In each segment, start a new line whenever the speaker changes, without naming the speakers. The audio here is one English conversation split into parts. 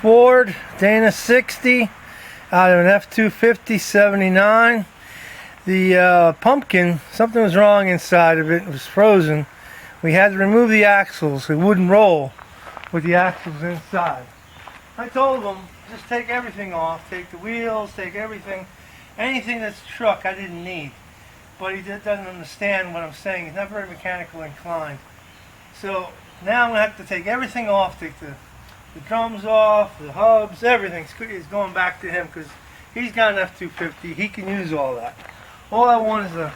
Ford Dana 60 out of an F250 79. The pumpkin, something was wrong inside of it. It was frozen. We had to remove the axles. It wouldn't roll with the axles inside. I told them, just take everything off. Take the wheels, take everything. Anything that's truck I didn't need. But he doesn't understand what I'm saying. He's not very mechanically inclined. So now I'm going to have to take everything off. Take the drums off, the hubs, everything is going back to him because he's got an F250. He can use all that. All I want is the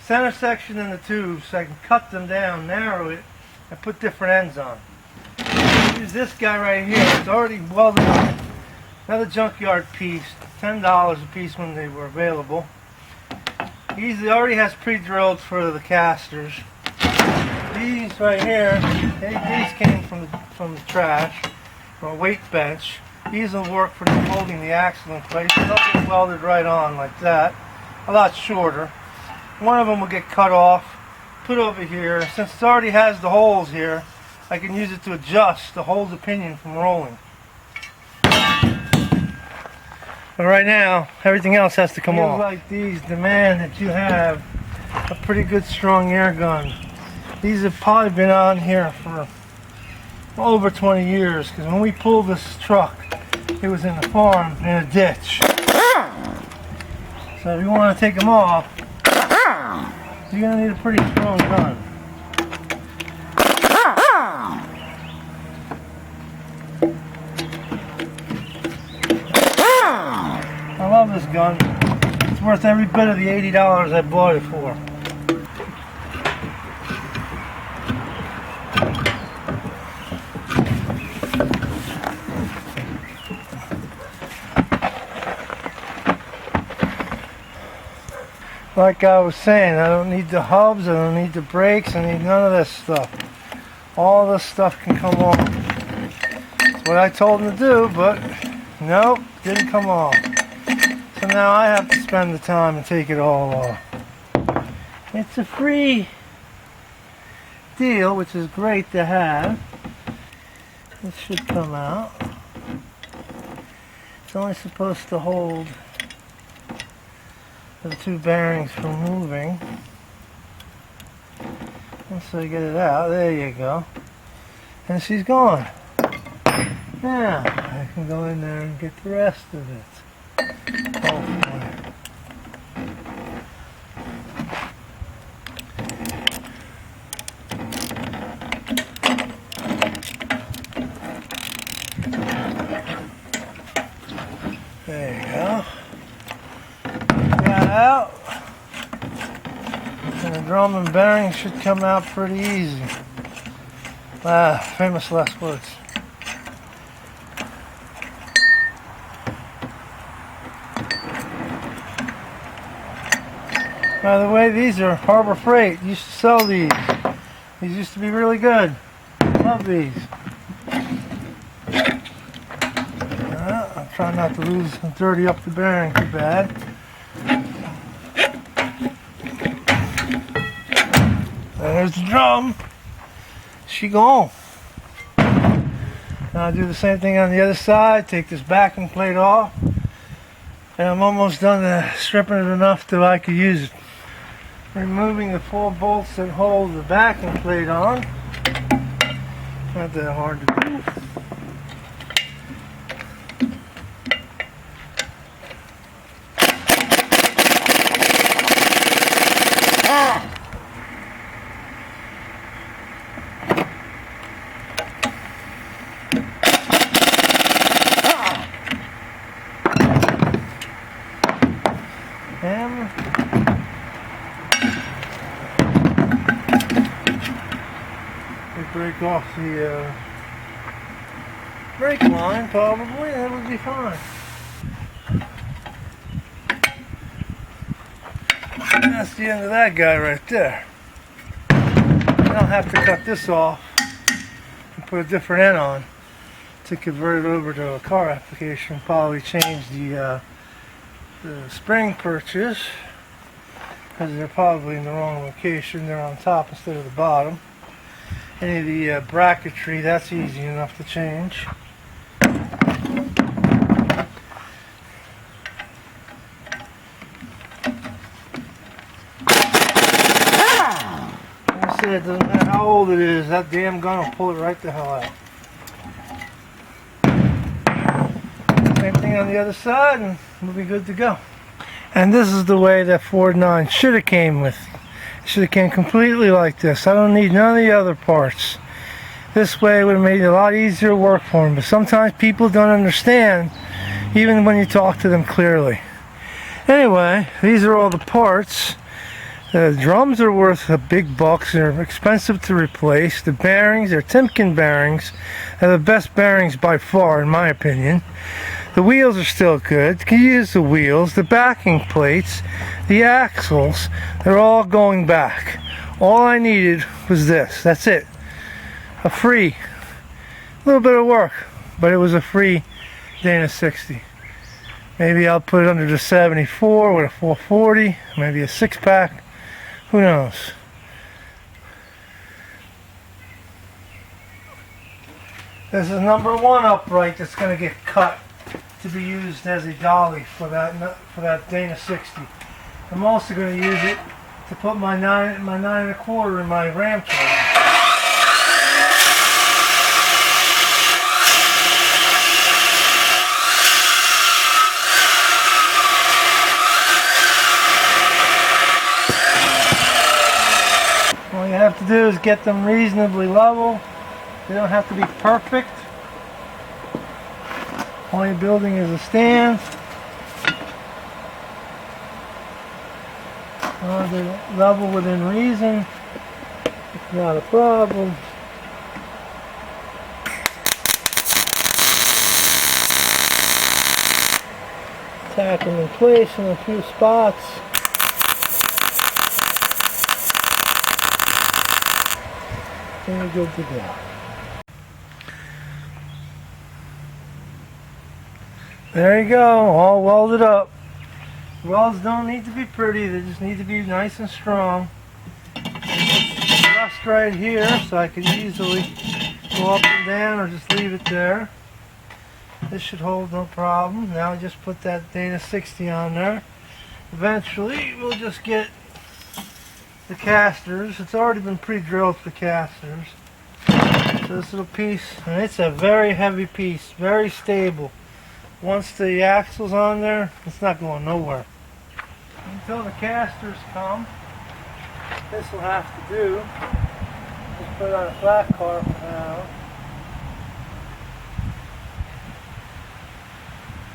center section and the tubes so I can cut them down, narrow it, and put different ends on. Use this guy right here. It's already welded on. Another junkyard piece, $10 a piece when they were available. He already has pre-drilled for the casters. These right here, these came from the trash, from a weight bench. These will work for holding the axle in place. They'll get welded right on like that. A lot shorter. One of them will get cut off, put over here. Since it already has the holes here, I can use it to adjust to hold the pinion from rolling. But right now, everything else has to come off. Like these demand that you have a pretty good strong air gun. These have probably been on here for over 20 years because when we pulled this truck, it was in the farm in a ditch. So if you want to take them off, you're going to need a pretty strong gun. I love this gun. It's worth every bit of the $80 I bought it for. Like I was saying, I don't need the hubs, I don't need the brakes, I need none of this stuff. All this stuff can come off. That's what I told him to do, but nope, didn't come off. So now I have to spend the time and take it all off. It's a free deal, which is great to have. This should come out. It's only supposed to hold the two bearings from moving. Once I get it out, there you go. And she's gone. Now I can go in there and get the rest of it. Hopefully. There you go. Out, and the drum and bearing should come out pretty easy. Famous last words. By the way, these are Harbor Freight. Used to sell these. These used to be really good. Love these. I'm trying not to lose and dirty up the bearing too bad. There's the drum. She gone. Now I'll do the same thing on the other side. Take this backing plate off. And I'm almost done stripping it enough till I could use it. Removing the 4 bolts that hold the backing plate on. Not that hard to do. Break off the brake line, probably, that would be fine. That's the end of that guy right there. I'll have to cut this off and put a different end on to convert it over to a car application. Probably change the spring purchase because they're probably in the wrong location. They're on top instead of the bottom. Any of the bracketry, that's easy enough to change. I said, it doesn't matter how old it is, that damn gun will pull it right the hell out. Same thing on the other side, and we'll be good to go. And this is the way that Ford 9 should have came with. It should have came completely like this. I don't need none of the other parts. This way would have made it a lot easier work for them. But sometimes people don't understand, even when you talk to them clearly. Anyway, these are all the parts. The drums are worth a big bucks. They're expensive to replace. The bearings, they're Timken bearings. They're the best bearings by far, in my opinion. The wheels are still good. You can use the wheels. The backing plates, the axles, they're all going back. All I needed was this. That's it. A free, little bit of work, but it was a free Dana 60. Maybe I'll put it under the 74 with a 440, maybe a 6-pack. Who knows? This is number 1 upright that's going to get cut to be used as a dolly for that Dana 60. I'm also going to use it to put my 9 1/4 in my Ram trailer. All you have to do is get them reasonably level. They don't have to be perfect. All you're building is a stand. They're level within reason. It's not a problem. Tack them in place in a few spots. And you're good to go. There you go, all welded up. Welds don't need to be pretty, they just need to be nice and strong. Rust right here, so I can easily go up and down or just leave it there. This should hold no problem. Now I just put that Dana 60 on there. Eventually we'll just get the casters. It's already been pre-drilled for casters. So this little piece, and it's a very heavy piece, very stable. Once the axle's on there, it's not going nowhere. Until the casters come, this will have to do. Just put it on a flat car for now.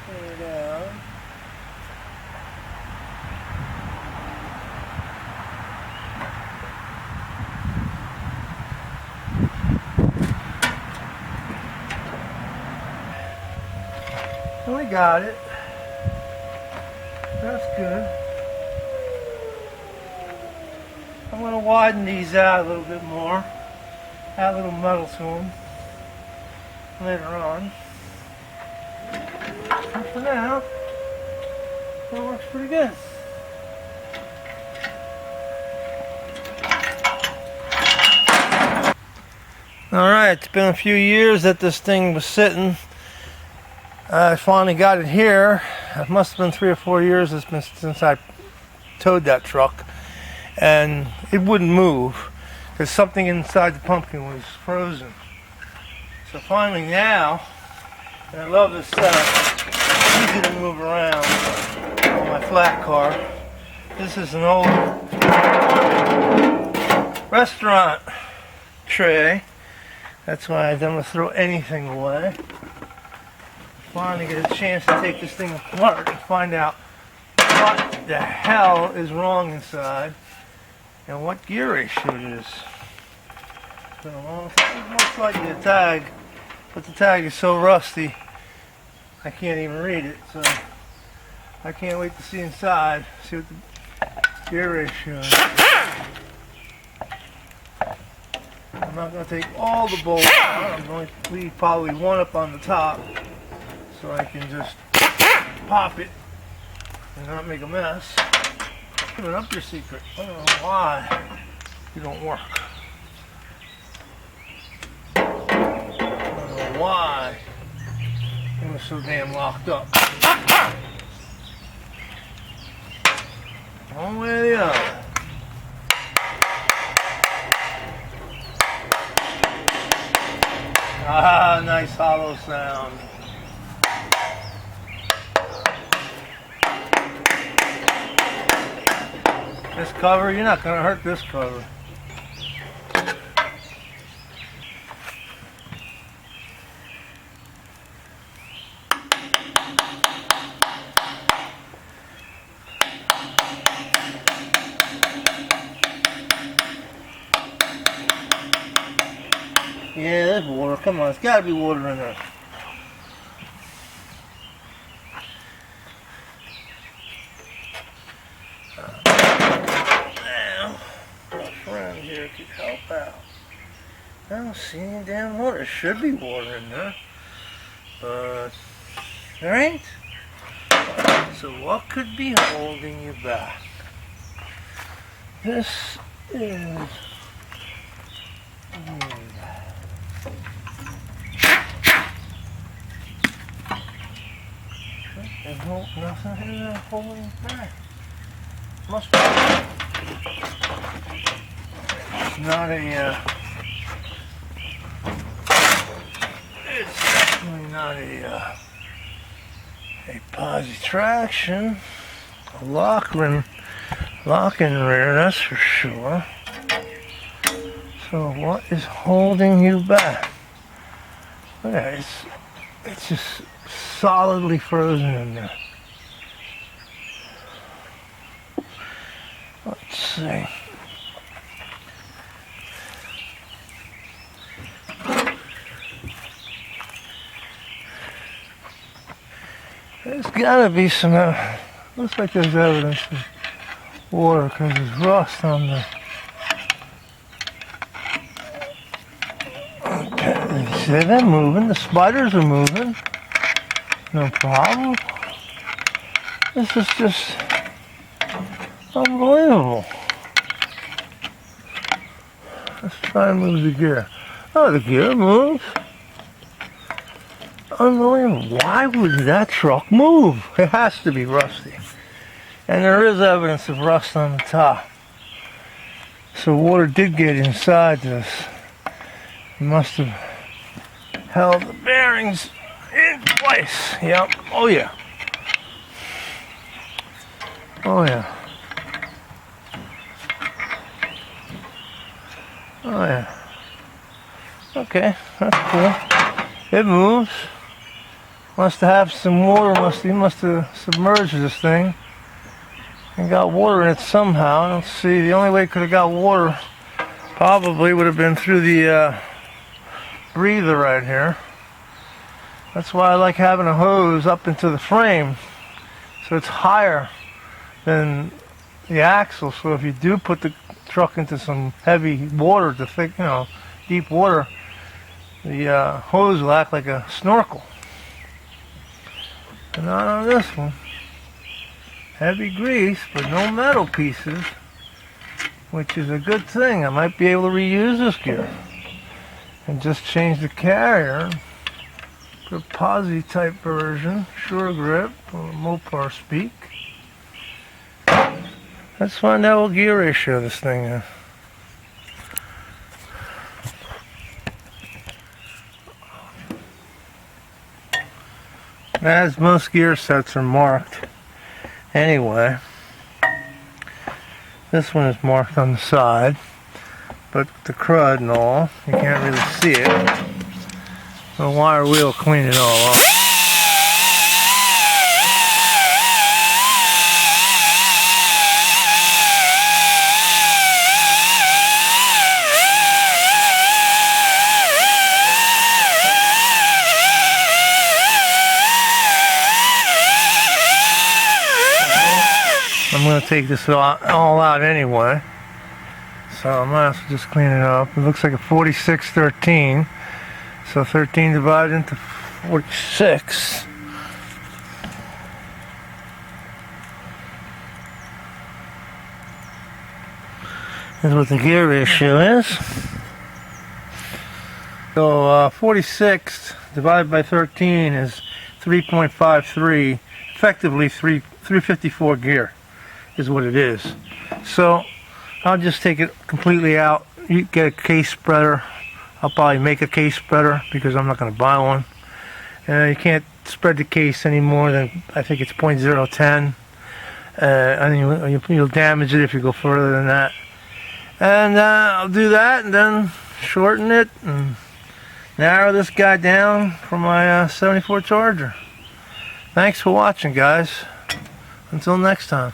Put it down. And we got it. That's good. I'm going to widen these out a little bit more. Add a little metal to them later on. And for now, it works pretty good. Alright, it's been a few years that this thing was sitting. I finally got it here. It must have been 3 or 4 years since I towed that truck. And it wouldn't move because something inside the pumpkin was frozen. So finally now, and I love this setup, it's easy to move around on my flat car. This is an old restaurant tray. That's why I don't want to throw anything away. Finally get a chance to take this thing apart and find out what the hell is wrong inside and what gear issue it is. So it's most likely a tag, but the tag is so rusty I can't even read it. So I can't wait to see inside, see what the gear issue is. I'm not going to take all the bolts out. I'm going to leave probably one up on the top so I can just pop it and not make a mess. Giving up your secret. I don't know why you don't work. I don't know why It was so damn locked up. One way or the other. Ah, nice hollow sound. This cover, you're not going to hurt this cover. Yeah, there's water. Come on, there's got to be water in there. Now, my friend here could help out. I don't see any damn water. There should be water in there, but there ain't. So what could be holding you back? This is... There's nothing in there holding it back. Must be. It's not a. It's definitely not a posi traction. A lock-in rear, that's for sure. So what is holding you back? Look at it. It's just solidly frozen in there. Let's see. There's gotta be some, looks like there's evidence of water because there's rust on the, okay, you see they're moving, the spiders are moving. No problem. This is just unbelievable. Let's try and move the gear. Oh, the gear moves. Unbelievable. Why would that truck move? It has to be rusty. And there is evidence of rust on the top. So water did get inside this. It must have held the bearings in place. Yep. Oh yeah. Oh yeah. Oh yeah. Okay, that's cool. It moves. Must have some water. He must have submerged this thing and got water in it somehow. I don't see. The only way it could have got water probably would have been through the breather right here. That's why I like having a hose up into the frame, so it's higher than the axle. So if you do put the truck into some heavy water, deep water, the hose will act like a snorkel. And not on this one. Heavy grease, but no metal pieces, which is a good thing. I might be able to reuse this gear and just change the carrier. A posi type version, Sure Grip or Mopar speak. Let's find out what gear ratio this thing is. As most gear sets are marked anyway. This one is marked on the side, but the crud and all, you can't really see it. The wire wheel clean it all off. I'm going to take this all out anyway, so I might as well just clean it up. It looks like a 4613. So 13 divided into 46. Is what the gear ratio is. So 46 divided by 13 is 3.53, effectively 354 gear is what it is. So I'll just take it completely out. You get a case spreader. I'll probably make a case spreader because I'm not going to buy one. You can't spread the case any more than, I think it's 0.010. And you'll damage it if you go further than that. And I'll do that and then shorten it and narrow this guy down for my 74 Charger. Thanks for watching, guys. Until next time.